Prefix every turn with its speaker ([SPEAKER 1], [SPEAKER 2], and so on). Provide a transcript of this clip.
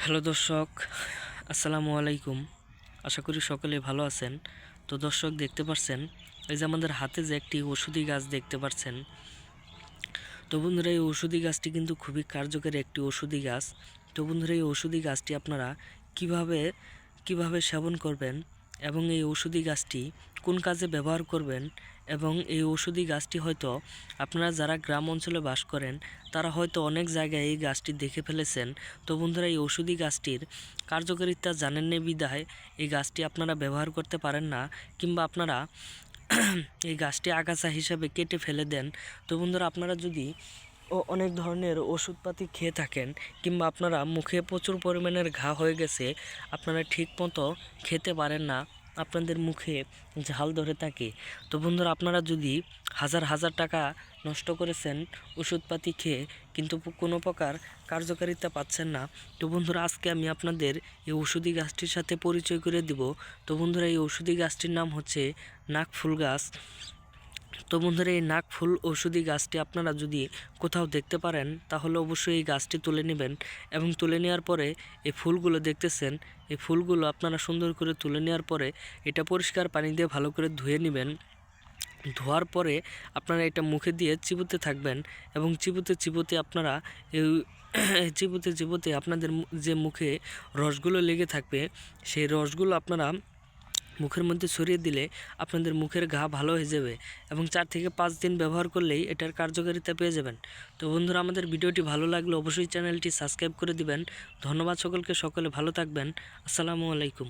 [SPEAKER 1] Hello দর্শক, আসসালামু আলাইকুম। আশা করি সকলে ভালো আছেন। তো দর্শক, দেখতে পাচ্ছেন এই যে আমাদের হাতে যে একটি ওষুধি গাছ দেখতে পাচ্ছেন। তো বন্ধুরা, এই ওষুধি গাছটি কিন্তু খুবই কার্যকরী একটি ওষুধি গাছ। তো বন্ধুরা, এই ওষুধি গাছটি আপনারা কিভাবে কিভাবে সেবন করবেন এবং এই ওষুধি গাছটি কোন কাজে ব্যবহার করবেন, এবং এই ওষুধি গাছটি হয়তো আপনারা যারা গ্রাম অঞ্চলে বাস করেন তারা হয়তো অনেক জায়গায় এই গাছটি দেখে ফেলেছেন। তো বন্ধুরা, এই ওষুধি গাছটির কার্যকারিতা জানেন না বিধায় এই গাছটি আপনারা ব্যবহার করতে পারেন না, কিংবা আপনারা এই গাছটি আগাছা হিসাবে কেটে ফেলে দেন। তো বন্ধুরা, আপনারা যদি অনেক ধরনের ওষুধপাতি খেয়ে থাকেন, কিংবা আপনারা মুখে প্রচুর পরিমাণের ঘা হয়ে গেছে, আপনারা ঠিক মতো খেতে পারেন না, আপনাদের মুখে ঝাল ধরে থাকে। তো বন্ধুরা, আপনারা যদি হাজার হাজার টাকা নষ্ট করেছেন ওষুধপাতি খেয়ে, কিন্তু কোনো প্রকার কার্যকারিতা পাচ্ছেন না, তো বন্ধুরা, আজকে আমি আপনাদের এই ওষুধি গাছটির সাথে পরিচয় করে দিব। তো বন্ধুরা, এই ওষুধি গাছটির নাম হচ্ছে নাকফুল গাছ। তো বন্ধুরা, এই নাকফুল ঔষধি গাছটি আপনারা যদি কোথাও দেখতে পারেন তাহলে অবশ্যই এই গাছটি তুলে নেবেন, এবং তুলে নেওয়ার পরে এই ফুলগুলো দেখতেছেন, এই ফুলগুলো আপনারা সুন্দর করে তুলে নেওয়ার পরে এটা পরিষ্কার পানি দিয়ে ভালো করে ধুয়ে নেবেন। ধোয়ার পরে আপনারা এটা মুখে দিয়ে চিবোতে থাকবেন, এবং চিবোতে চিবোতে আপনারা এই চিবোতে চিবোতে আপনাদের যে মুখে রসগুলো লেগে থাকবে সেই রসগুলো আপনারা মুখের মধ্যে ছড়িয়ে দিলে আপনাদের মুখের ঘা ভালো হয়ে যাবে, এবং 4 থেকে 5 দিন ব্যবহার করলেই এটার কার্যকারিতা পেয়ে যাবেন। তো বন্ধুরা, আমাদের ভিডিওটি ভালো লাগলে অবশ্যই চ্যানেলটি সাবস্ক্রাইব করে দিবেন। ধন্যবাদ সকলকে, সকলে ভালো থাকবেন। আসসালামু আলাইকুম।